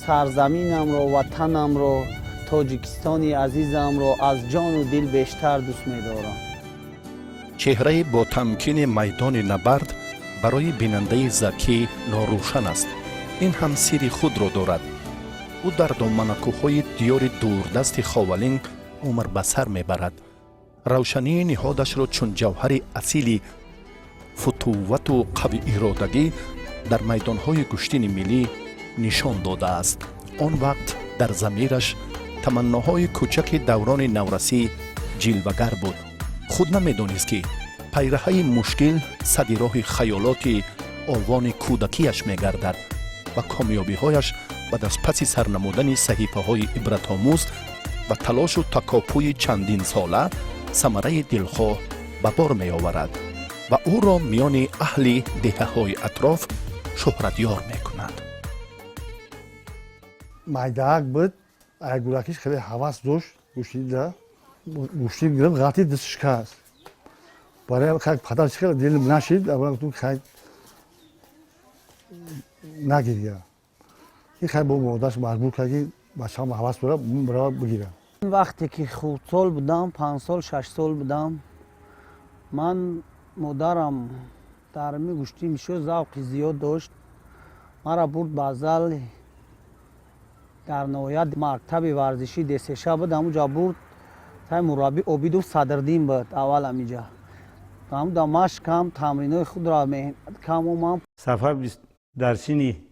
سرزمینم را وطنم را تاجیکستانی عزیزم را از جان و دل بیشتر دوست می‌دارم. چهره با تمکین میدان نبرد برای بیننده ذکی ناروشن است. این هم سیر خود را دارد. او در دامن کوه‌های دیار دوردست خاولین عمر به سر میبرد. روشنی نهادش را چون جوهر اصیلی فتوت و قوی ارادگی در میدانهای گشتین ملی نشان داده است. آن وقت در ضمیرش تمناهای کوچک دوران نورسی جلوه‌گر بود. خود نمیدانست که پیرهه مشکل سد راه خیالات آوان کودکیش میگردد و کامیابی‌هایش بعد از پس سرنمودن صحیفه‌های عبرت‌آموز و تلاش و تکاپوی چندین ساله ثمره دلخواه به بار می‌آورد و او را میان اهل دهه‌های اطراف شهرتیار می‌کند. майдаак буд айгулакиш хеле ҳавас дошт гӯштида гӯшти гирифт ғалти дist шикаст барои как падар чӣ кардад дилм нашид аввал гуфтум как нагирия ин хай бо модараш маҷбур кард ки бачаам ҳавас дорад бирава бигира. وقتی که خردسال بودم 5 سال 6 سال بودم من مادرم در می گوشتی میشد ذوق زیاد داشت مرا برد بازل در نهایت مکتب ورزشی دسشه بود همونجا برد تا مربی عبید و صدردین بود اول همینجا همونجا مشق کم تمرینای خود را کم و من سفر در سینی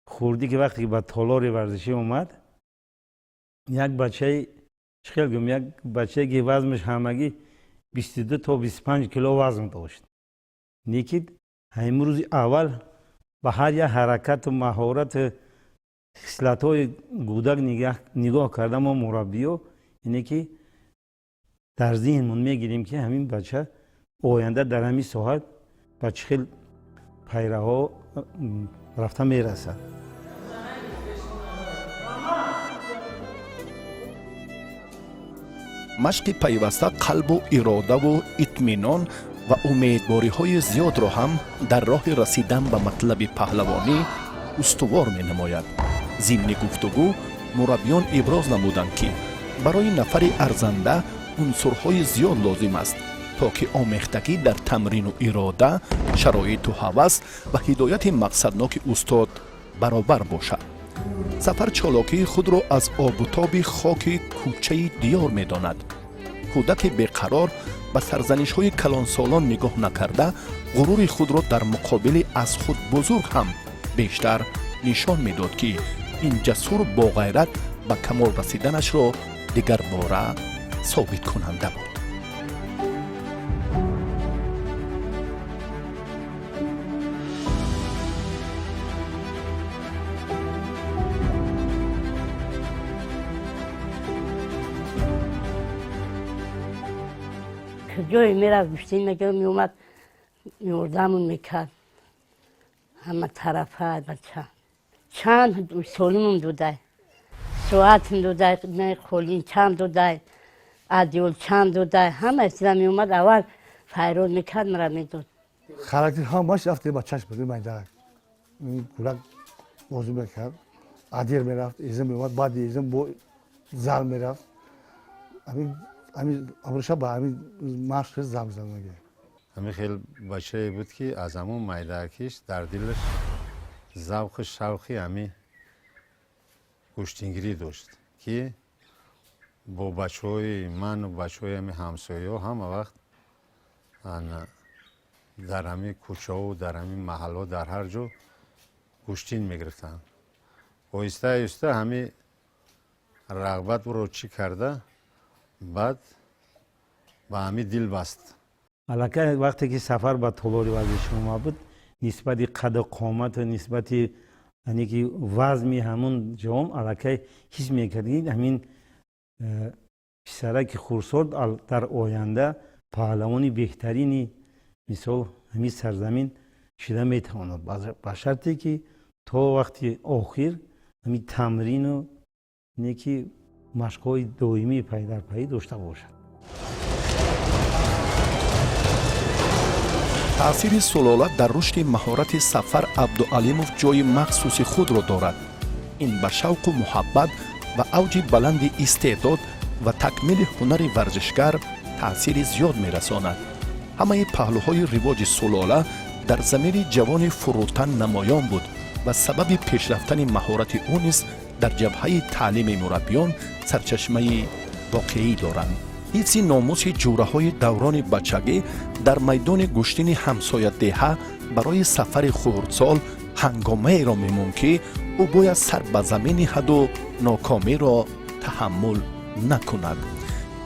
خوردی که وقتی به تالار ورزشی اومد یک بچه چخیل گم یک بچه که وزنش همگی 22 تا 25 کیلو وزن داشت نیکید همین روز اول به هر یک حرکت و مهارت خصلت‌های گودک نگاه کردم و مربیو اینه که در ذهنمون میگیریم که همین بچه آینده در همین ساحت به چخیل پیرها رفته میرسد. مشق پیوسته قلب و اراده و اطمینان و امیدواری های زیاد را هم در راه رسیدن به مطلب پهلوانی استوار می نماید. ضمن گفتگو مربیان ابراز نمودند که برای نفر ارزنده عنصرهای زیاد لازم است تا که آمیختگی در تمرین و اراده، شرایط و هوس و هدایت مقصدناک استاد برابر باشد. سفر چالاکی خود را از آب و تاب خاک کوچه دیار می داند. کودک بیقرار به سرزنش های کلانسالان نگاه نکرده غرور خود را در مقابل از خود بزرگ هم بیشتر نشان می داد که این جسور با غیرت به کمال رسیدنش را دیگر باره ثابت کننده بود. جایی میرفت گوشتین میگه میومد میوردمون میکرد همه طرفه بچه چند سالمون دوده ساعتم دوده نه خولین چند دوده عدیول چند دوده همه اصلا میومد اول فیرون میکرد مرا میدود характер ҳамаш рафте ба чашм буд майдаак кӯрак бозӣ мекард адир мерафт изм меомад баъди изм бо зал мерафт амрӯша ба ҳамин машқ занг занага ҳамин хел бачае буд ки аз ҳамон майдаакиш дар дилаш завқу шавқи ҳамин куштингирӣ дошт ки бо бачаҳои ману бачаҳои ҳамин ҳамсояҳо ҳама вақт дар ҳамин кӯчаҳо дар ҳамин маҳалҳо дар ҳар ҷо куштин мегирифтанд. оҳиста оҳиста ҳамин рағбат ӯро чӣ карда баъд ба ҳамин дил баст. аллакай вақте ки сафар ба толори варзиши омад буд нисбати қаду қомату нисбати یعنی که وزن همون جام الکی حس میکردید همین پسرک خورسرد در آینده پهلوانی بهترینی مثال همین سرزمین شده میتواند با شرطی که تا وقتی آخر همین تمرین و اینکه مشق‌های دائمی پی در پی داشته باشد. تأثیر سلاله در رشد مهارت سفر عبدالعلیموف جای مخصوص خود را دارد. این به شوق و محبت و اوج بلند استعداد و تکمیل هنر ورزشگر تأثیر زیاد می‌رساند. همه پهلوهای رواج سلاله در ضمیر جوان فروتن نمایان بود و سبب پیشرفتن مهارت او نیز در جبهه تعلیم مربیان سرچشمه واقعی دارند. حفظ ناموس جوره‌های دوران بچگی در میدان گشتین همسایه دهه برای سفر خردسال هنگامه را می‌ماند که او باید سر به زمین نهد و ناکامی را تحمل نکند.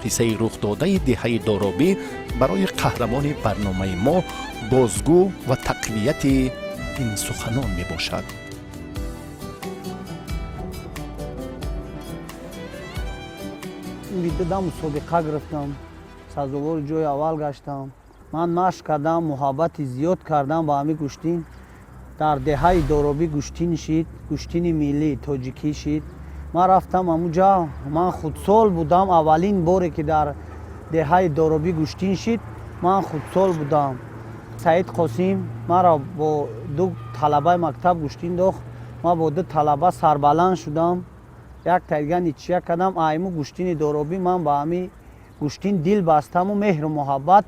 قصه رخ داده دهه دارابی برای قهرمان برنامه ما بازگو و تقویت این سخنان می باشد. میدادم مسابقه گرفتم، سازوار جای اول گشتم. من مشق کردم، محبت زیاد کردم با همین گشتین. در دهه دارابی گشتین شد، گشتین ملی تاجیکی شد. من رفتم اونجا، من خودسال بودم. اولین باری که در دهه دارابی گشتین شد من خودسال بودم. سعید قاسم مرا با دو طلبه مکتب گشتین داخت. من با دو طلبه سربلند شدم. یک تایگه نیچه کردم. ایمو گشتین دارابی من با همین گشتین دل بستم و مهر و محبت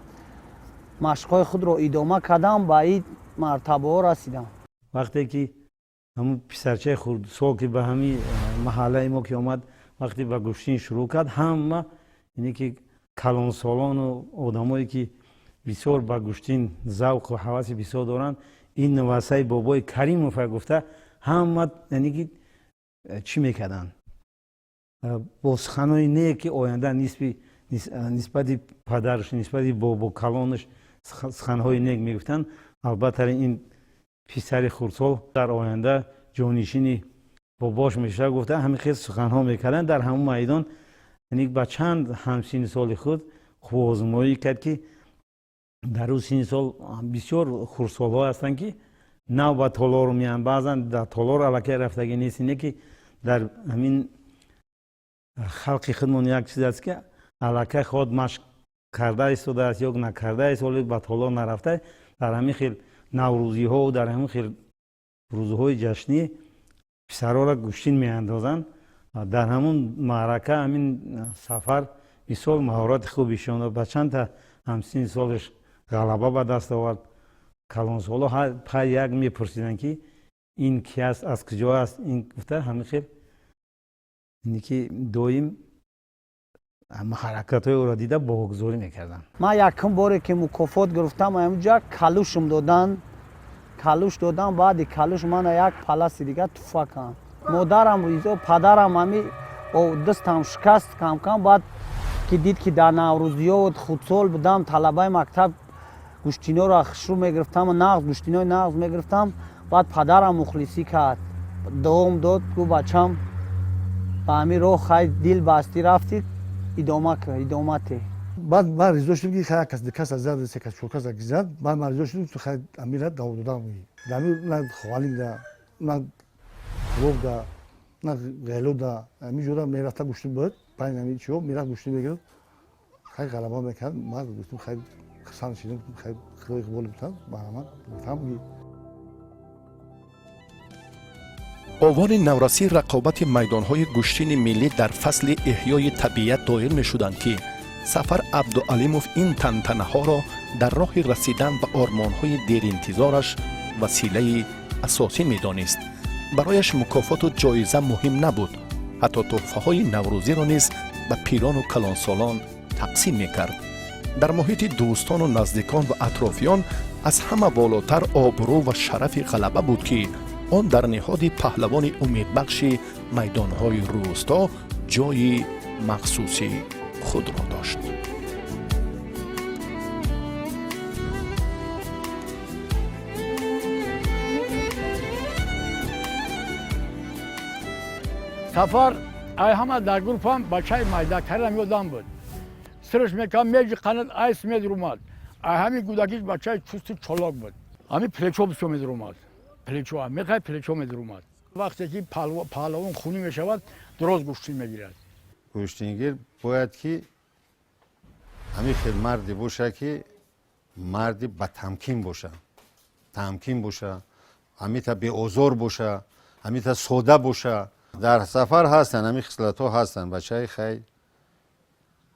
مشقای خود را ادامه کردم، با این مرتبه ها رسیدم. وقتی که همون پسرچه خردسال که به همین محله ما که آمد وقتی به گشتین شروع کرد، همه اینه که کلان سالان و آدمایی که بسیار به گشتین ذوق و هوس بسیار دارند، این نواسه بابای کریموف گفته همه یعنی که چی میکردن با سخنهای نیک که آینده نسبت پدرش نسبت بابا کلانش سخنهای نیک میگفتن. البته این پسر خردسال در آینده جانشینی باباش میشه گفته همین خیلی سخنها میکردن در همون میدان. یعنی با چند همسین سال خود خوب آزمایی کرد که در اون سین سال بسیار خردسال ها هستند که نو با تالار میان، بعضا در تالار علاقه رفتگی نیست. اینه که در همین خلق خودمون یک چیز است که علاقه خود مشق کرده ایستاده است یا نکرده است ولی با تالار نرفته. در همین خیلی نوروزی ها و در همین خیلی روزهای جشنی پسرها را گشتین میاندازند. در همون معرکه همین سفر بسیار مهارت خوبی شد. با چند تا همسین سالش غلبه به دست آورد. کلان سالا پای یک میپرسیدن که این کی است، از کجا است. این گفته همین خیلی اینی که دائم حرکت های او را دیده بازگذاری میکردن. من یکم باری که مکافات گرفتم اونجا کلوشم دادن، کلوش دادن. بعد کلوش من یک پلاس دیگه توفه کردم. مادرم ریزا پدرم همی دستم شکست کم کم. بعد که دید که در نوروزیات خودسال بودم، طلبه مکتب گشتینا را شروع میگرفتم و نغز گشتینای نغز میگرفتم. بعد پدرم مخلصی کرد، دوام داد که بچم به همین راه خیلی دل بستی رفتی ادامه کرد، ادامته. بعد من رضا شدم که خیلی کس دکس از زد سکس چوکس از گزد. بعد من رضا شدم تو خیلی امیرت داود دادم می. دمی نه خوالی دا، نه روب دا، نه غلو دا. میجورا میرفت گشتیم بود. پایین نمی چیو میرفت گشتیم بگیرد. خیلی غلبه میکرد. من گفتم خیلی خسان شدم، خیلی خیلی قبول بودم. برام گفتم آوان نورسی رقابت میدانهای گشتین ملی در فصل احیای طبیعت دایر می شدند که سفر عبدالعلیموف این تنتنه ها را در راه رسیدن به آرمانهای دیر انتظارش وسیله اساسی می دانست. برایش مکافات و جایزه مهم نبود. حتی تحفه های نوروزی را نیز به پیران و کلانسالان تقسیم می کرد. در محیط دوستان و نزدیکان و اطرافیان از همه بالاتر آبرو و شرف غلبه بود که آن در نهاد پهلوان امیدبخش میدانهای روستا جای مخصوص خود را داشت. سفر ای همه در گروپم بچه مایدکترم یادم بود سرش میکنم میجی قنات ایس میدرومد ای همین گودکیش بچه چوستی چلاک بود همین پلیچو بسو میدرومد پلیچو هم میخوای پلیچو میدرومد وقتی که پهلوان خونی میشود درست گوشتین میگیرد گوشتینگیر باید که همین خیلی مردی باشه که مردی با تمکین باشه تمکین باشه همین تا به ازور باشه همین تا سوده باشه در سفر هستن همین خصلت ها هستن بچه خیلی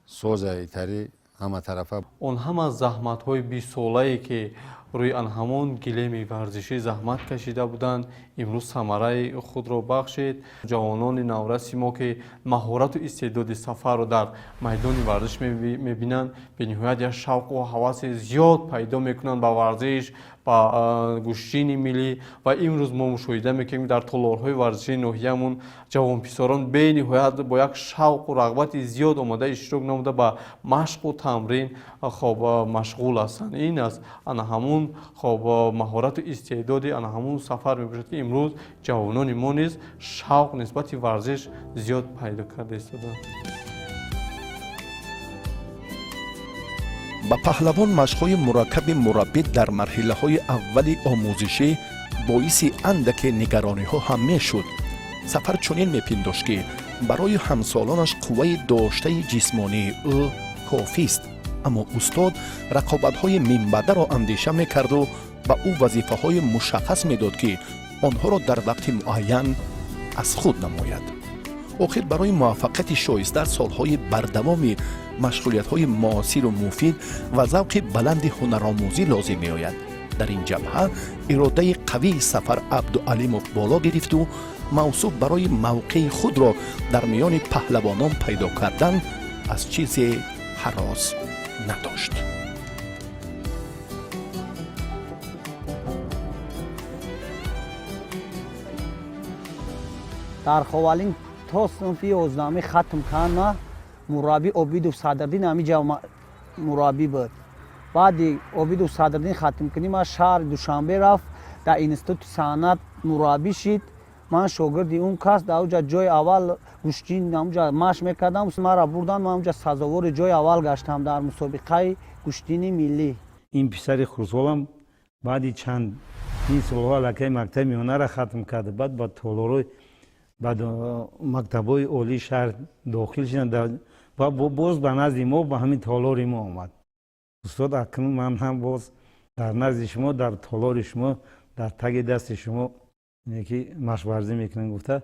سوزه تری همه طرفه اون همه زحمت های 20 ساله‌ای که روی آن همون گلیم ورزشی زحمت کشیده بودند امروز ثمره خود را بخشید جوانان نورسی ما که مهارت و استعداد سفر رو در میدان ورزش میبینند به نهایت یک شوق و هوس زیاد پیدا میکنند با ورزش با گوشتین ملی و امروز ما مشاهده میکنیم در تالارهای ورزشی ناحیه‌مون جوان پسران به نهایت با یک شوق و رغبت زیاد آمده اشتراک نموده با مشق و تمرین خب مشغول هستند این است آن همون خب مهارت و استعداد آن همون سفر میباشد که امروز جوانان ما نیز شوق نسبت ورزش زیاد پیدا کرده استادند با پهلوان مشق‌های مرکب مربی در مرحله‌های اولی آموزشی باعث اندک نگرانی‌ها هم می‌شد. سفر چنین می‌پنداشت که برای همسالانش قوه داشته جسمانی او کافی است، اما استاد رقابت‌های منبعه را اندیشه می‌کرد و به او وظیفه‌های مشخص می‌داد که آنها را در وقت معین از خود نماید. آخر برای موفقیت شایسته سالهای بردوام مشغولیت‌های معاصر و مفید و ذوق بلند هنرآموزی لازم می‌آید. در این جبهه اراده قوی سفر عبدالعلیموف بالا گرفت و موصوف برای موقع خود را در میان پهلوانان پیدا کردن از چیزی هراس نداشت. در خوالین تا صنفی اوزنامه ختم کنه مربی عبید صدردین همینجا مربی بود بعد عبید صدردین ختم کنیم از شهر دوشنبه رفت در اینستیتوت صنعت مربی شد من شاگرد اون کس در اونجا جای اول گوشتین اونجا مشق میکردم مرا بردن من اونجا سزاوار جای اول گشتم در مسابقه گوشتینی ملی این پسر خرسولم بعد چند این سالها لکه مکتب هنر ختم کرده بعد با تالارای بعد مکتبای اولی شهر داخل شدن و باز به نزد ما با همین تالار ما آمد استاد اکنون من هم باز در نزد شما در تالار شما در تگ دست شما یکی مشق ورزی میکنن گفته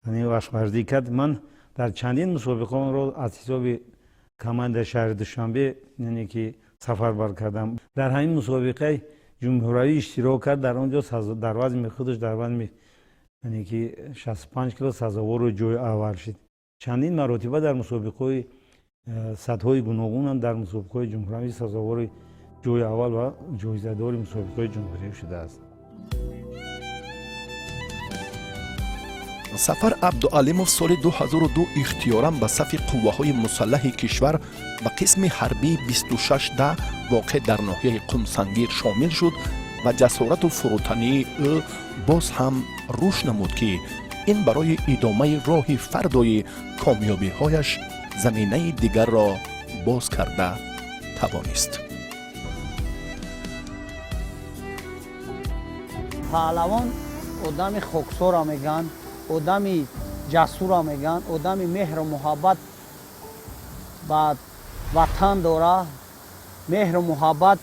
یعنی مشق ورزی کرد من در چندین مسابقه رو از حساب کماند شهر دوشنبه یعنی که سفربر کردم در همین مسابقه جمهوری اشتراک کرد در آنجا در وزن خودش در وزن یعنی که 65 کیلو سزاوار و جای اول شد چندین مراتبه در مسابقه سطح‌های گوناگون در مسابقه جمهوری سزاوار جای اول و جایزه دار مسابقه جمهوری شده است. سفر عبدالعلیموف سال 2002 اختیاراً به صف قوه‌های مسلح کشور به قسم حربی 26 واقع در ناحیه قمسنگیر شامل شد و جسارت و فروتنی او باز هم روش نمود که این برای ادامه راه فردای کامیابی‌هایش زمینه دیگر را باز کرده توانست. پهلوان آدم خاکسار میگن آدم جسور میگن آدم مهر و محبت با وطن داره مهر و محبت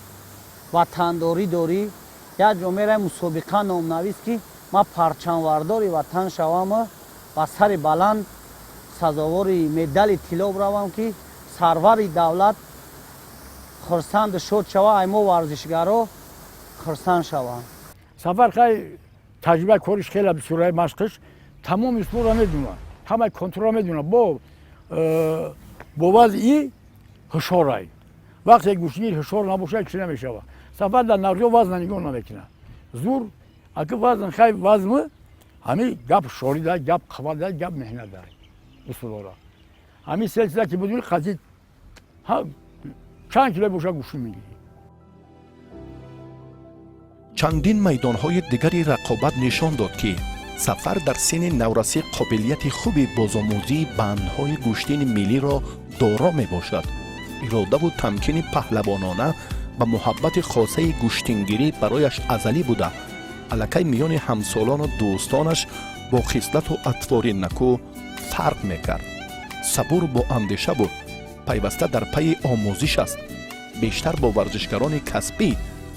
وطنداری داری یک جا میره مسابقه نامنویس که ما پرچمورداری وطن شوم و سر بلند سزاواری مدال طلا بروم که سرور دولت خرسند شد شوه ای ما ورزشگرا خرسند شوند. سفر خیلی تجربه کارش خیلی بسیاره مشقش تمام اسمو را میدونن همه کنترل میدونن با وضعی هشارای وقتی گوشگیر هشار نباشه چی نمیشه سفر در نرجو وزن نگاه نمیکنه زور اگه وزن خیلی وزن همین گپ شوری داره گپ خبر داره گپ مهنت داره اصول را همین سلسله که بدونی قضیه چند کیلو باشه گوشی میگیری. چندین میدانهای دیگری رقابت نشان داد که сафар дар синни наврасӣ қобилияти хуби бозомӯзии бандҳои гӯштини миллӣ ро доро мебошад. иродаву тамкини паҳлавонона ба муҳаббати хосаи гӯштингирӣ барояш азалӣ буда, аллакай миёни ҳамсолону дӯстонаш бо хислату атвори накӯ фарқ мекард. сабур бо андеша буд, пайваста дар пайи омӯзиш аст. бештар бо варзишгарони касбӣ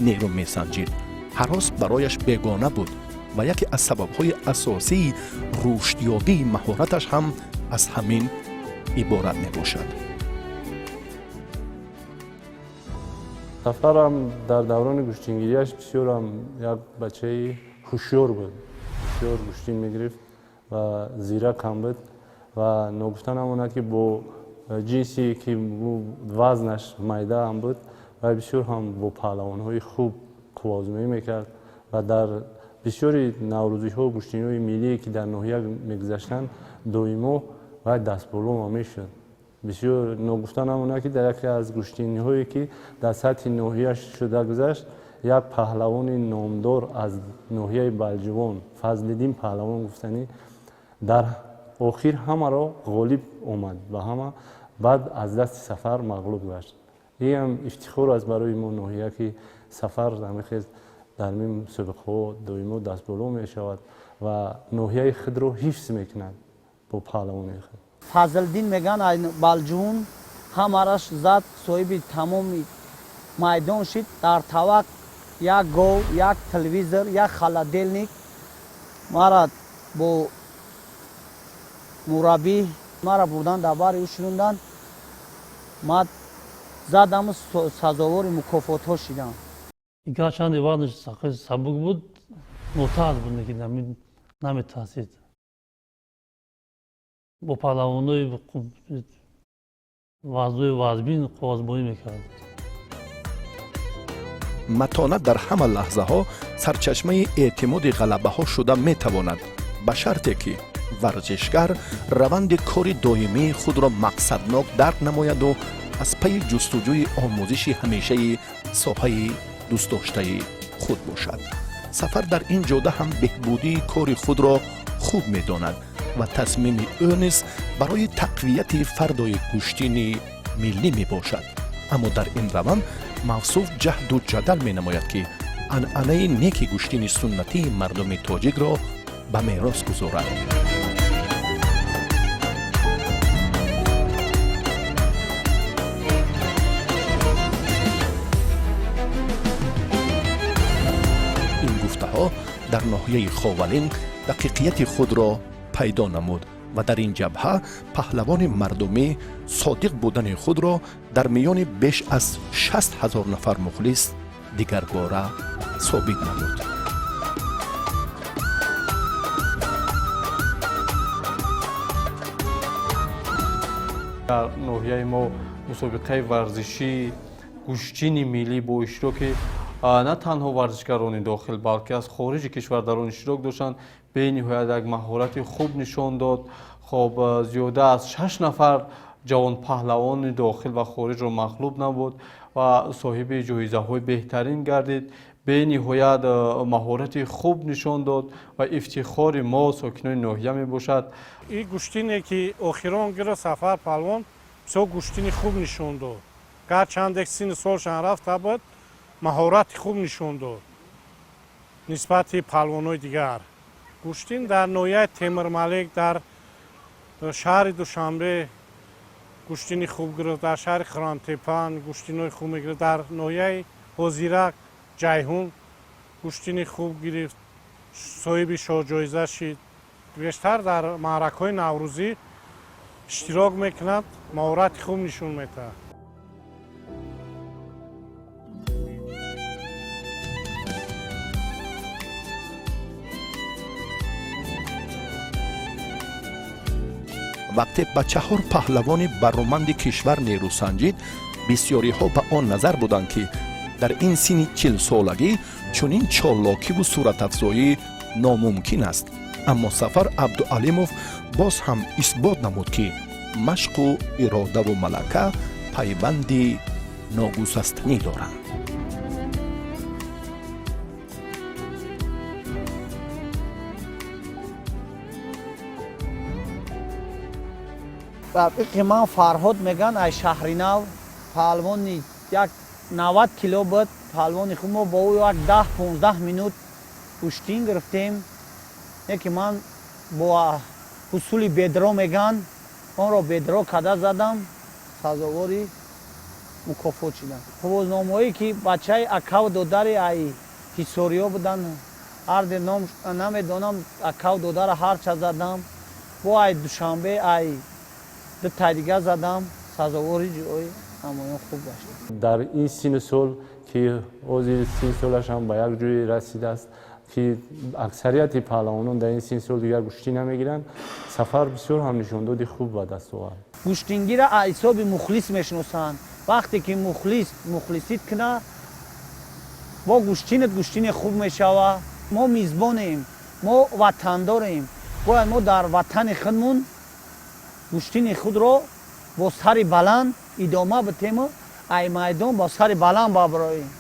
нерӯ месанҷид. ҳарос барояш бегона буд ва яке аз сабабҳои асосии рушдёбии маҳораташ ҳам аз ҳамин иборат мебошад. сафарам дар даврони гӯштингирияш бисёрам як бачаи ҳушёр буд. бисёр гӯштин мегирифт ва зирак ҳам буд ва ногуфта намонад ки бо ҷинсе ки вазнаш майда ҳам буд ва бисёр ҳам бо паҳлавонҳои хуб қуввозмоӣ мекард ва дар бисёри наврӯзиҳо гӯштиниҳои миллие ки дар ноҳия мегузаштанд доимо вай дастболума мешуд. бисёр ногуфта намонад ки дар яке аз гӯштиниҳое ки дар сатҳи ноҳия шуда гузашт, як паҳлавони номдор аз ноҳияи балҷувон, фазлиддин паҳлавон гуфтанӣ, дар охир ҳамаро ғолиб омад ва ҳама баъд аз дасти сафар мағлуб гашт. инам ифтихор аст барои мо ноҳия ки сафар ҳамихез дар мин мусобиқаҳо доимо дастболо мешавад ва ноҳияи худро ҳифз мекунад бо паҳлавони худ. фазлиддин меган балҷун ҳамараш зад, соҳиби тамоми майдон шид. дар тавак як гов, як телевизор, як холодильник мара бо мураббӣ мара бурдан дар бари ӯ шундан, ман задаму сазовори мукофотҳо шидам. Гарчанде вазнаш сабук буд, мӯътад буд, лекин наметарсид. бо паҳлавонои вазнои вазбин қуввозмоӣ мекард. матонат дар ҳама лаҳзаҳо сарчашмаи эътимоди ғалабаҳо шуда метавонад, ба шарте ки варзишгар раванди кори доимии худро мақсаднок дарк намояду аз пайи ҷустуҷӯи омӯзиши ҳамешаи соҳаи дӯстдоштаи худ бошад. сафар дар ин ҷода ҳам беҳбудии кори худро хуб медонад ва тасмими ӯ низ барои тақвияти фардои гӯштини миллӣ мебошад. аммо дар ин раванд мавсуф ҷаҳду ҷадал менамояд ки анъанаи неки гӯштини суннатии мардуми тоҷикро ба мерос гузорад. ин гуфтаҳо дар ноҳияи ховалин дақиқияти худро пайдо намуд ва дар ин ҷабҳа паҳлавони мардумӣ содиқ будани худро дар миёни беш аз 60,000 нафар мухлис дигарбора собит намуд. дар ноҳияи мо мусобиқаи варзишӣ гӯштини миллӣ бо иштироки на танҳо варзишгарони дохил, балки аз хориҷи кишвар дар он иштирок доштанд, бениҳоят як маҳорати хуб нишон дод. хоб зиёда аз 6 нафар ҷавонпаҳлавони дохил ва хориҷро мағлуб намуд ва соҳиби ҷоизаҳои беҳтарин гардид. бениҳоят маҳорати хуб нишон дод ва ифтихори мо сокинони ноҳия мебошад. ин гӯштине ки охирон гирифт сафар паҳлвон бисёр гӯштини хуб нишон дод. гарчанде сини солшан рафта буд, маҳорати хуб нишон дод нисбати паҳлвонои дигар. гӯштин дар ноҳияи темирмалик, дар шаҳри душанбе гӯштини хуб гирифт, дар шаҳри хиронтепан гӯштинои хуб мегирифт, дар ноҳияи ҳозирак ҷайҳун гӯштини хуб гирифт, соҳиби шоҳҷоиза шид. бештар дар маъракаҳои наврӯзӣ иштирок мекунад, маҳорати хуб нишон медиҳад. вақте ба 4 паҳлавони бароманди кишвар нерӯ санҷид, бисёриҳо ба он назар буданд ки дар ин синни 40-солагӣ чунин чолокиву суратафзоӣ номумкин аст. аммо сафар абдуалимов боз ҳам исбот намуд ки машқу иродаву малака пайванди ногузастанӣ доранд. که من فرهاد میگن ای شهریناو پهلوانی یک 90 کیلو بود پهلوانی خوب ما با او یک 10-15 منوت کشتین گرفتیم. یکی من با اصول بدرو میگن اون رو بدرو کده زدم سزاواری مکافات شدم. پروزنامه‌ای که بچه اکاو دوداری ای هیستوریا بودن هر نام نمیدونم اکاو دودار هر چه زدم با ای دوشنبه ای دو تا دیگه زدم سزاواری جوی همون خوب باشه. در این سن سال که اوزی 30 سالش هم به یک جوی رسیده است که اکثریت پهلوانان در این سن سال دیگر گوشتی نمیگیرن. سفر بسیار هم نشون دادی خوب به دست آورد. گوشتینگی را حساب مخلص میشناسند. وقتی که مخلصیت کنه با گوشتین خوب میشوه. ما میزبانیم، ما وطنداریم، باید ما در وطن خودمون گوشتین خود را با سر بلند ادامه بدیم و ای میدان با سر بلند ببراییم.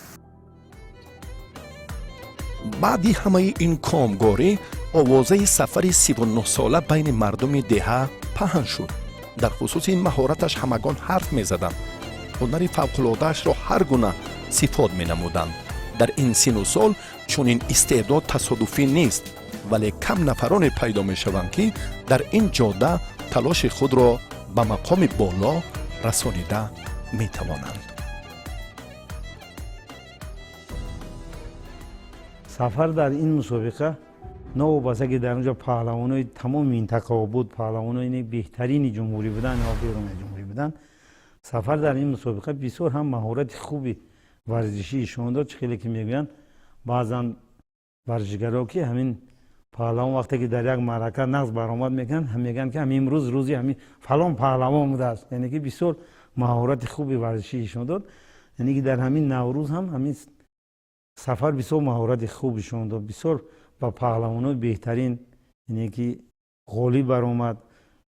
بعدی همه این کامگاری آوازه سفر 39 ساله بین مردم دهه پهن شد. در خصوص این مهارتش همگان حرف می زدند. هنر فوق‌العاده‌اش را هر گونه صفات می نمودند. در این سن و سال چون این استعداد تصادفی نیست ولی کم نفران پیدا می شوند که در این جاده تلاش خود را به مقام بالا رسانیده می توانند. سفر در این مسابقه نه بسه که در اونجا پهلوانای تمام منطقه بود، پهلوانای بهترین جمهوری بودن یا بیرون جمهوری بودن. سفر در این مسابقه بسیار هم مهارت خوبی ورزشی نشون داد. خیلی که میگن بعضا ورزشگرا که همین پهلوان وقتی که در یک معرکه نقض برآمد میگن هم میگن که همین امروز روزی همین فلان پهلوان بوده است. یعنی که بسیار مهارت خوبی ورزشی نشون داد. یعنی که در همین نوروز هم همین سفر بسیار مهارت خوبی نشون داد. بسیار با پهلوانای بهترین یعنی که غالب برآمد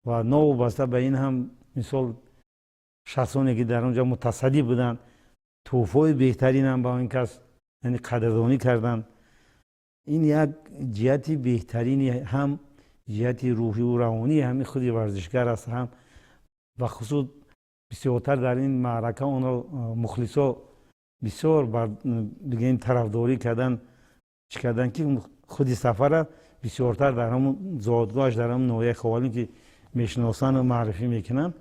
و نو بسته به این هم مثال شخصانی که در اونجا متصدی بودن توفای بهترین هم با این کس یعنی قدردانی کردن. این یک جهت بهترینی هم جهت روحی و روانی همین خودی ورزشگر است هم و خصوص بسیارتر در این معرکه اونا مخلصا بسیار دیگه این طرفداری کردن که خودی سفر بسیارتر در همون زادگاهش در همون نوعی خوالی که میشناسن و معرفی میکنن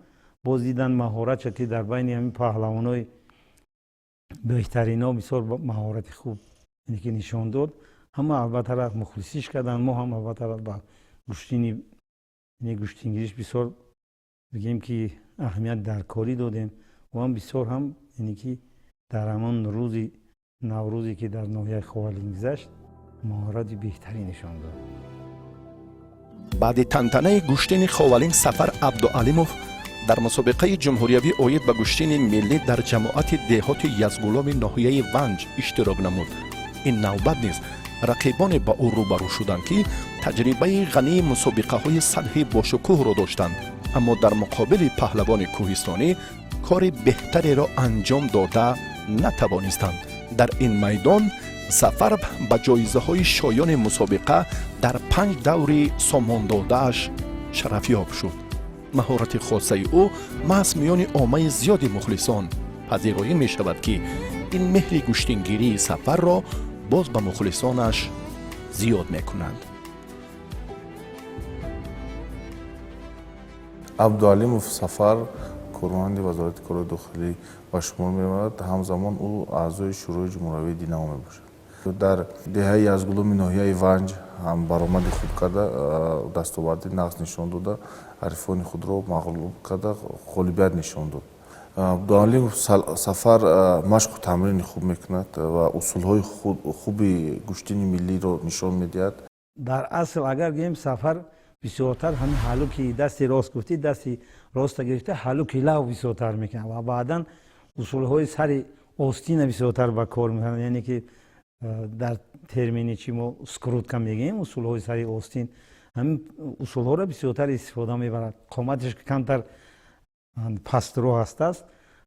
باز دیدن مهارت که در بین همین پهلوانای بهترین ها بسیار مهارت خوب یعنی که نشان داد. همه البته را مخلصیش کردن. ما هم البته را با گوشتینگیریش بسیار بگیم که اهمیت در کاری دادیم و هم بسیار هم یعنی که در همان روزی نوروزی که در ناحیه خوالین گذشت مهارت بهتری نشان داد. بعد تنتنه گوشتین خوالین سفر عبدالعلیموف در مسابقه جمهوریوی اوید به گوشتین ملی در جماعت دهات یزگولام ناحیه ونج اشتراک نمود. این نوبت نیز رقیبان با او روبرو شدند که تجربه غنی مسابقه های سطحی باشکوه را داشتند اما در مقابل پهلوان کوهستانی کار بهتری را انجام داده نتوانستند. در این میدان سفر به جایزه های شایان مسابقه در 5 دور سامان داده‌اش شرفیاب شد. مهارت خاصه او محض میان عامه زیاد مخلصان پذیرایی می شود که این مهر گوشتینگیری سفر را باز به مخلصانش زیاد می کنند. عبدالعلیموف سفر کارمند وزارت کار داخلی به شمار می آمد. همزمان او اعضای شورای جمهوری دینamo می باشد. در دهه یزگولام ناحیه ونج هم برآمد خوب کرده، دستاورد نقص نشان داده، حریفان خود را مغلوب کرده، غالبیت نشان داد. عبدالعلیموف سفر مشق و تمرین خوب میکند و اصولهای خوبی گوشتین ملی را نشان میدهد. در اصل اگر گیم سفر بسیارتر همین حلوکی دستی راست گفتی دستی راست گرفته حلوکی لو بسیارتر میکنه و بعدا اصولهای سر آستین بسیارتر با کار میکنه. یعنی که در ترمینی چی ما سکروت کم میگیم اصولهای سر آستین همین اصولها را بسیارتر استفاده میبرد. قامتش کمتر پست رو هست است.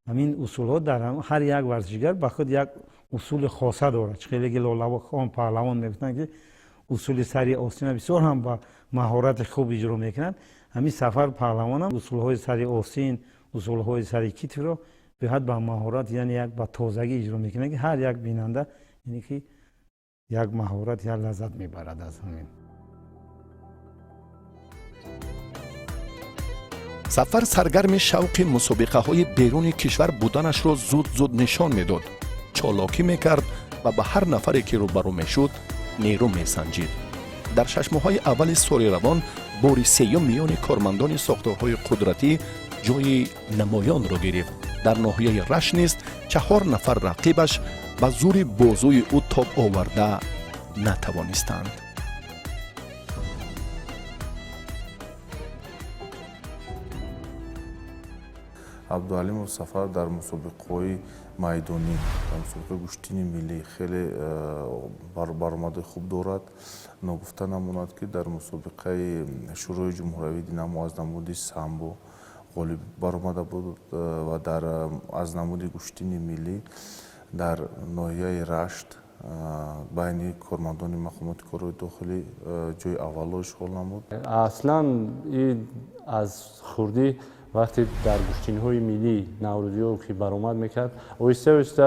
همین اصولها در هر یک ورزشگر به خود یک اصول خاصه دارد. خیلی که لولو خان پهلوان میگفتن که اصول سری آستین بسیار هم با مهارت خوب اجرا میکنند. ҳамин сафар паҳлавонам усулҳои сари осин усулҳои сари китро беҳад ба маҳорат яъне як ба тозагӣ иҷро мекунад ки ҳар як бинанда яъне ки як маҳорат як лаззат мебарад аз ҳамин. сафар саргарми шавқи мусобиқаҳои беруни кишвар буданашро зуд зуд нишон медод, чолокӣ мекард ва ба ҳар нафаре ки рӯбарӯ мешуд нерӯ месанҷид. дар 6 моҳҳои аввали соли равон бори сеюм миёни кормандони сохторҳои қудратӣ ҷойи намоёнро гирифт. дар ноҳияи рашт низ 4 нафар рақибаш ба зури бозӯи ӯ тоб оварда натавонистанд. абдуалимов сафар дар мусобиқаҳои майдонӣ дар мусобиқаи гӯштини миллӣ хеле баромади хуб дорад. ногуфта намонад ки дар мусобиқаи шӯрои ҷумҳуриявии динамо аз намуди самбо ғолиб баромада буд ва аз намуди гӯштини миллӣ дар ноҳияи рашт байни кормандони мақомоти корои дохилӣ ҷои аввалро ишғол намуд. аслан аз хурдӣ вақте дар гӯштиниҳои миллӣ наврӯзиҳо ки баромад мекард оҳиста оҳиста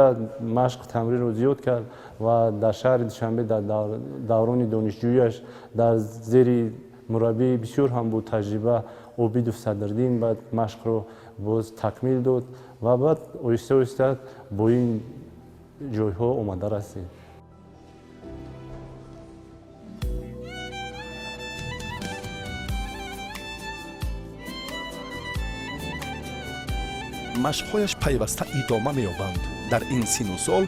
машқ тамринро зиёд кард ва дар шаҳри душанбе дар даврони донишҷӯиаш дар зери мураббии бисёр ҳам бо таҷриба обидов садриддин баъд машқро боз такмил дод ва баъд оҳиста оҳиста бо ин ҷойҳо омада расид. машқҳояш пайваста идома меёбанд. дар ин сину сол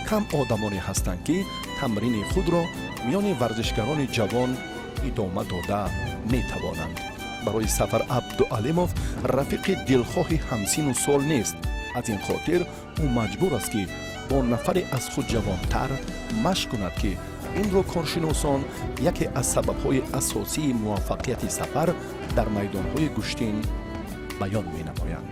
кам одамоне ҳастанд ки тамрини худро миёни варзишгарони ҷавон идома дода метавонанд. барои сафар абдуалимов рафиқи дилхоҳи ҳамсину сол нест. аз ин хотир ӯ маҷбур аст ки бо нафаре аз худ ҷавонтар машқ кунад ки инро коршиносон яке аз сабабҳои асосии муваффақияти сафар дар майдонҳои гӯштин баён менамоянд.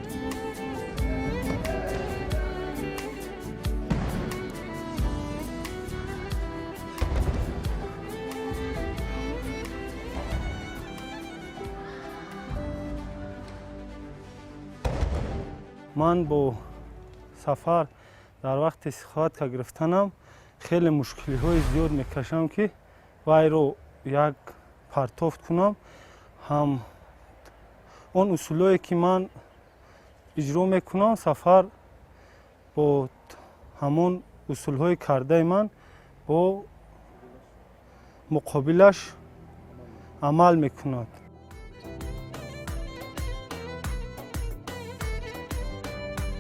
ман бо сафар дар вақти сихоатка гирифтанам хеле мушкилиҳои зиёд мекашам ки вайро як партофт кунам. ҳам он усулое ки ман иҷро мекунам сафар бо ҳамон усулҳои кардаи ман бо муқобилаш амал мекунад.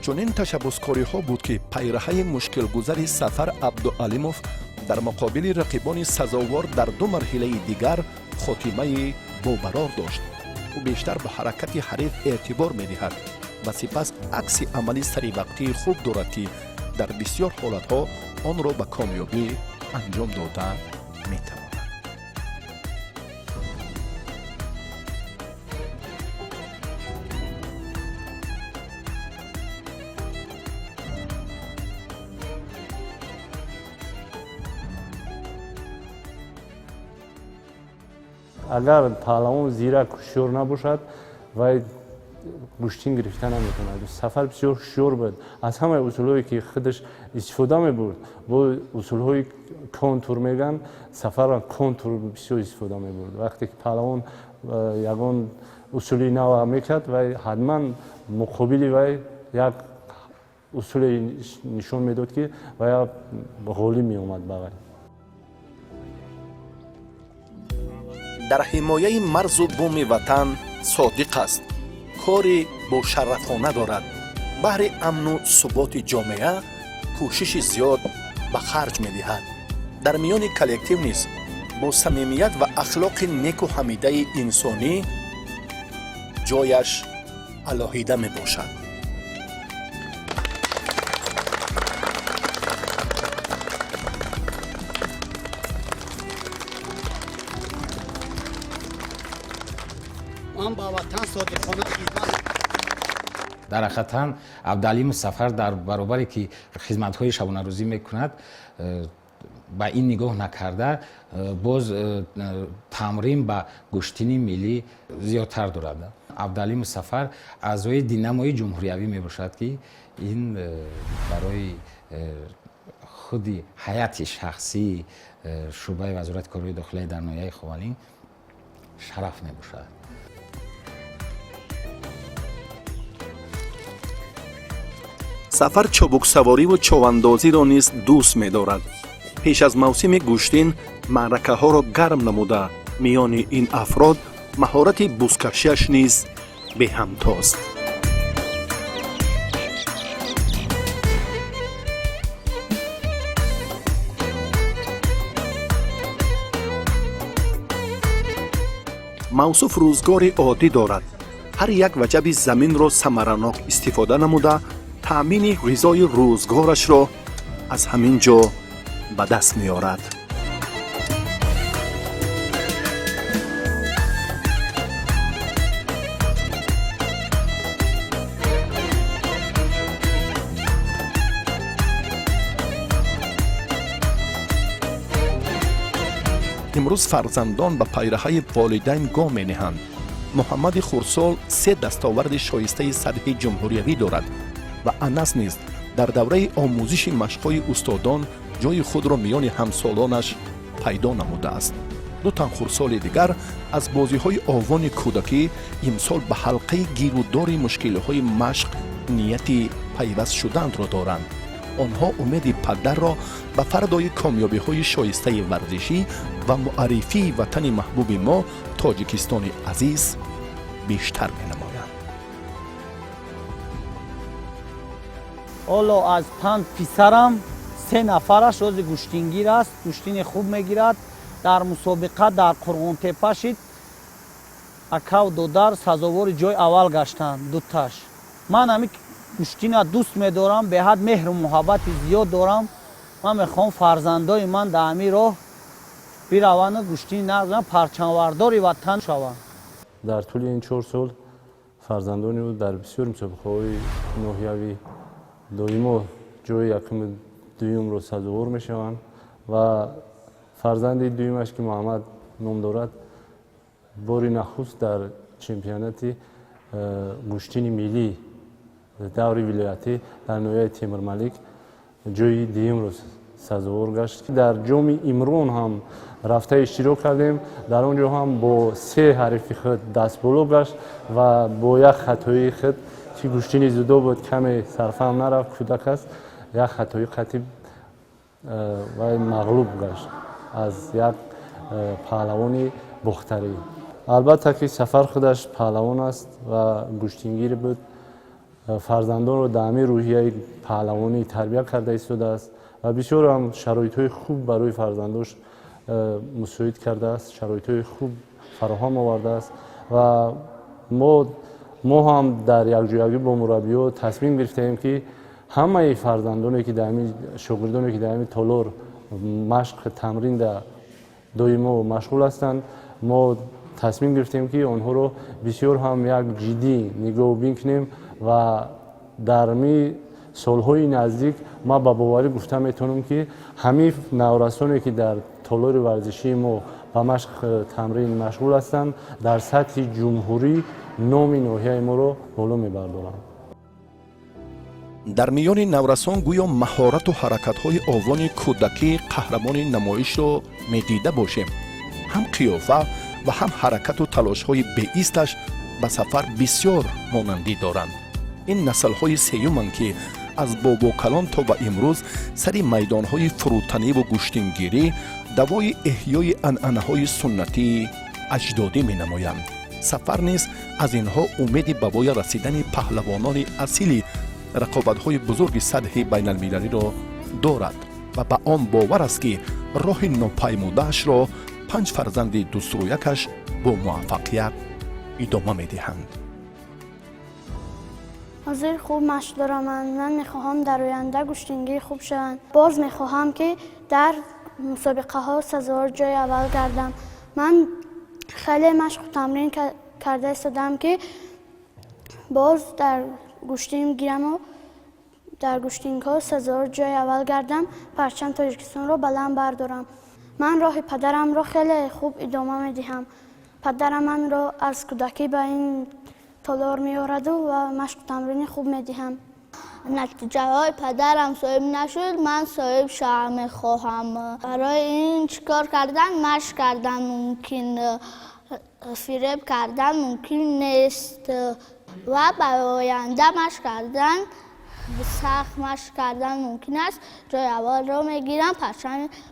чунин ташаббускориҳо буд ки пайраҳаи мушкилгузари сафар абдуалимов дар муқобили рақибони сазовор дар 2 марҳилаи дигар хотимаи бобарор дошт. ӯ бештар ба ҳаракати ҳариф эътибор медиҳад ва сипас акси амали саривақтии хуб дорад ки дар бисёр ҳолатҳо онро ба комёбӣ анҷом дода метавонад. агар паҳлавон зирак ҳушёр набошад вай гӯштин гирифта наметавонад. сафар бисёр ҳушёр буд. аз ҳамаи усулҳое ки худаш истифода мебурд бо усулҳои контур мегӯянд сафарро контур бисёр истифода мебурд. вақте ки паҳлавон ягон усули нав мекард вай ҳатман муқобили вай як усуле нишон медод ки вай ғолиб меомад ба вай. дар ҳимояи марзу буми ватан содиқ аст. кори бошарафона дорад. баҳри амну суботи ҷомеа кӯшиши зиёд ба харҷ медиҳад. дар миёни коллектив низ бо самимият ва ахлоқи неку ҳамидаи инсонӣ ҷояш алоҳида мебошад. дар ҳақиқатан абдуалимов сафар дар баробаре ки хизматҳои шабонарӯзӣ мекунад ба ин нигоҳ накарда боз тамрин ба гӯштини миллӣ зиёдтар дорад. Абдалӣ Музаффар аъзои Динамои ҷумҳуриявӣ мебошад, ки ин барои худи ҳайати шахсии шӯъбаи вазорати корҳои дохилия дар ноҳияи Ховалин шараф мебошад. сафар чобуксавориву човандозиро низ дӯст медорад. пеш аз мавсими гӯштин маъракаҳоро гарм намуда, миёни ин афрод маҳорати бузкашиаш низ беҳамтост. мавсуф рӯзгори оддӣ дорад. ҳар як ваҷаби заминро самаранок истифода намуда, таъмини ғизои рӯзгорашро аз ҳамин ҷо ба даст меорад. имрӯз фарзандон ба пайраҳаи волидайн гом менеҳанд. муҳаммади хурсол 3 дастоварди шоистаи сатҳи ҷумҳуриявӣ дорад ва Анас низ дар давраи омӯзиши машқҳои устодон ҷои худро миёни ҳамсолонаш пайдо намудааст. 2 тан хурсоли дигар аз бозиҳои овони кӯдакӣ имсол ба ҳалқаи гирӯдори мушкилиҳои машқ нияти пайваст шуданро доранд. онҳо умеди падарро ба фардои комёбиҳои шоистаи варзишӣ ва муаррифии ватани маҳбуби мо тоҷикистони азиз бештар менамоянд. ҳоло аз 5 писарам 3 нафараш рози гӯштингир аст, гӯштини хуб мегирад. дар мусобиқа дар Қурғонтепа шид акав додар сазовори ҷои аввал гаштанд дуташ. ман ҳамин гӯштина дӯст медорам, беҳад меҳру муҳаббати зиёд дорам. ман мехоҳам фарзандои ман дар ҳамин роҳ бираванд, гӯштини нағз парчамвардори ватан шаванд. дар тӯли ин 4 сол фарзандони ӯ дар бисёр мусобиқаҳои ноҳиявӣ доимо ҷои якуми дуюмро сазовор мешаванд ва фарзанди дуюмаш ки Муҳаммад ном дорад, бори нахуст дар чемпионати гӯштини миллӣ даври вилоятӣ дар ноҳияи Темирмалик ҷои дуюмро сазовор гашт. дар ҷоми Имрон ҳам рафта иштирок кардем. дар он ҷо ҳам бо 3 ҳарфи худ дастболо гашт ва бо як хатои худ ки гӯштини зудо буд, каме сарфаҳм нарафт, кӯдак аст, як хатои қатиб вай мағлуб гашт аз як паҳлавони бохтарӣ. албатта ки Сафар худаш паҳлавон аст ва гӯштингир буд. фарзандонро дар ҳамин рӯҳияи паҳлавонӣ тарбия карда истодааст ва бисёр ҳам шароитҳои хуб барои фарзандош мусоид кардааст, шароитҳои хуб фароҳам овардааст ва мо ҳам дар якҷоягӣ бо мураббиҳо тасмим гирифтаем, ки ҳамаи фарзандоне ки шогирдоне ки дар ҳамин толор машқ тамрин доимо машғул ҳастанд, мо тасмим гирифтем, ки онҳоро бисёр ҳам як ҷиддӣ нигоҳубин кунем ва дар ҳамин солҳои наздик ман ба боварӣ гуфта метавонам, ки ҳамин наврасоне ки дар толори варзишии мо ба машқ тамрин машғул ҳастанд, дар сатҳи ҷумҳурӣ номи ноҳияи моро боло мебардоранд. дар миёни наврасон гӯё маҳорату ҳаракатҳои овони кӯдакӣ қаҳрамони намоишро медида бошем. ҳам қиёфа ва ҳам ҳаракату талошҳои беисташ ба Сафар бисёр монандӣ доранд. ин наслҳои сеюманд, ки аз бобокалон то ба имрӯз сари майдонҳои фурӯтаниву гӯштингирӣ давои эҳёи анъанаҳои суннатии аҷдодӣ менамоянд. Сафар низ аз инҳо умеди ба воя расидани паҳлавонони асили рақобатҳои бузурги сатҳи байналмилалиро дорад ва ба он бовар аст, ки роҳи нопаймудаашро 5 фарзанди дустрӯякаш бо муваффақият идома медиҳанд. ҳозир хуб машқ дорам. ман мехоҳам дар оянда гӯштингир хуб шавам. боз мехоҳам, ки дар мусобиқаҳо сазовор ҷои аввал гардам. ман хеле машқу тамрин карда истодам, ки боз дар гӯштингираму در گوشتینگ‌ها سزار جای اول گردم، پرچم تاجیکستان رو بلند بردارم. من راه پدرم رو خیلی خوب ادامه میدهم. پدرم من رو از کودکی به این تالار میارد و مشق تمرین خوب میدهم. نتیجه های پدرم صاحب نشد، من صاحب شوم میخواهم. برای این چیکار کردن؟ مشق کردن ممکن، فریب کردن ممکن نیست و برای آینده مشق کردن، سخت مشق کردن ممکن است. جای اول رو میگیرم،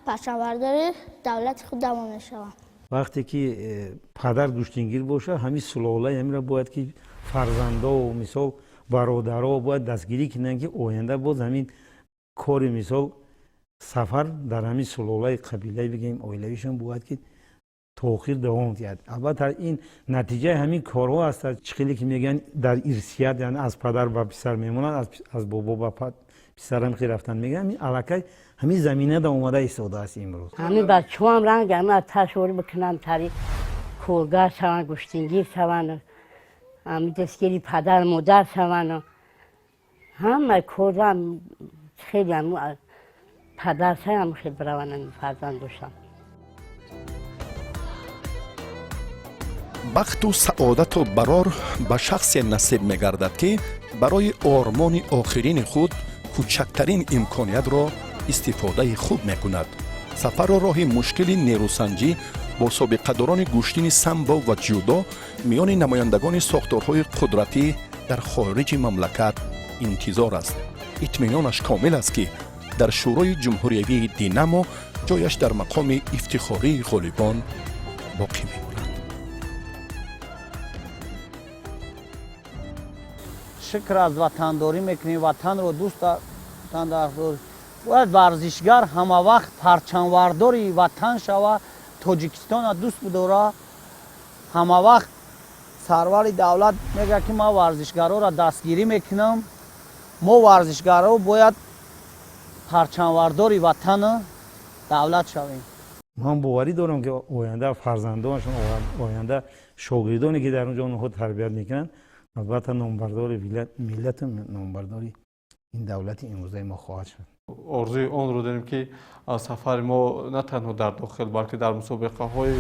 پرچم برداری دولت خودم میشوم. وقتی که پدر گوشتینگیر باشه، همین سلاله همین را باید که فرزندا و مثال برادرها باید دستگیری کنن که آینده باز همین کار مثال سفر در همین سلاله قبیله بگیم اویلویشون باید که تأخیر دوام دهد. البته این نتیجه همین کارها است. چخیلی که میگن در ارثیت، یعنی از پدر به پسر میمونن، از بابا به پسر هم رفتن، میگن این علاقه همین زمینه دا اومده ایستاده است امروز. همین بچه‌ها هم رنگ همه تشوری بکنن تری کولگاه شوند، گوشتینگیر شوند، همین دستگیری پدر مادر شوند. همه کار هم خیلی هم پدر هم خیلی برون فرزند داشتن. بخت و سعادت و برار به شخصی نصیب می‌گردد که برای آرمان آخرین خود کوچکترین امکانیت را استفاده خوب می‌کند. سفر و راه مشکل نیروسنجی با سابقه‌داران گوشتین سامبو و جودو میان نمایندگان ساختارهای قدرتی در خارج مملکت انتظار است. اطمینانش کامل است که در شورای جمهوریوی دینامو جایش در مقام افتخاری غالبان باقی می‌ماند. شکر از وطنداری میکنیم، وطن رو دوست داریم. باید ورزشگر همه وقت پرچمورداری وطن شود، تاجیکستان دوست بداره. همه وقت سرور دولت میگه که ما ورزشگرها را دستگیری میکنم. ما ورزشگرها باید پرچمورداری وطن دولت شویم. من باوری دارم که آینده فرزندانشون، آینده شاگردانی که در اونجا اونها تربیت میکنن، البته نامبردار ملت، نامبرداری این دولت امروزه ما خواهد شد. آرزوی آن رو داریم که سفر ما نه تنها در داخل بلکه در مسابقه های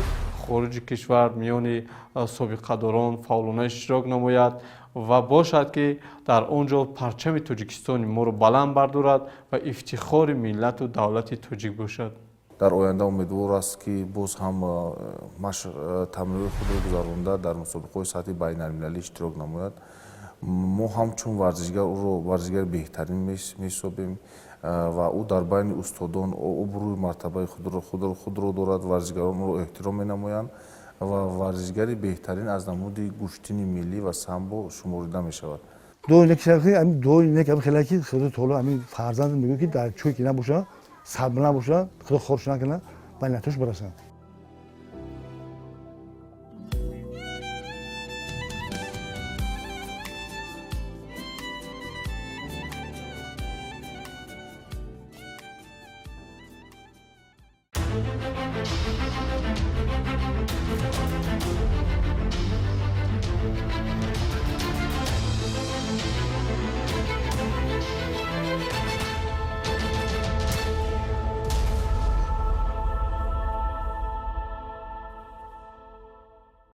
خارج کشور میان سابقه داران فعالانه اشتراک نماید و باشد که در آنجا پرچم تاجیکستان ما رو بلند بردارد و افتخار ملت و دولت تاجیک باشد. در آینده امیدوار است که باز هم مشق تمرین خود را گذرانده در مسابقه سطحی بین المللی اشتراک نماید. ما همچون ورزشگر او را ورزشگر بهترین می‌سابیم و او در بین استادان ابروی مرتبه خود را دارد. ورزشگران را احترام می‌نمایند و ورزشگر بهترین از نمود گوشتین ملی و سامبو شمرده می‌شود. دو اینک خیلی که خود طولا همین فرزند میگه که در چوی که نباشه، صبر نباشه، خود خورش نکنه، به نتیجه برسن.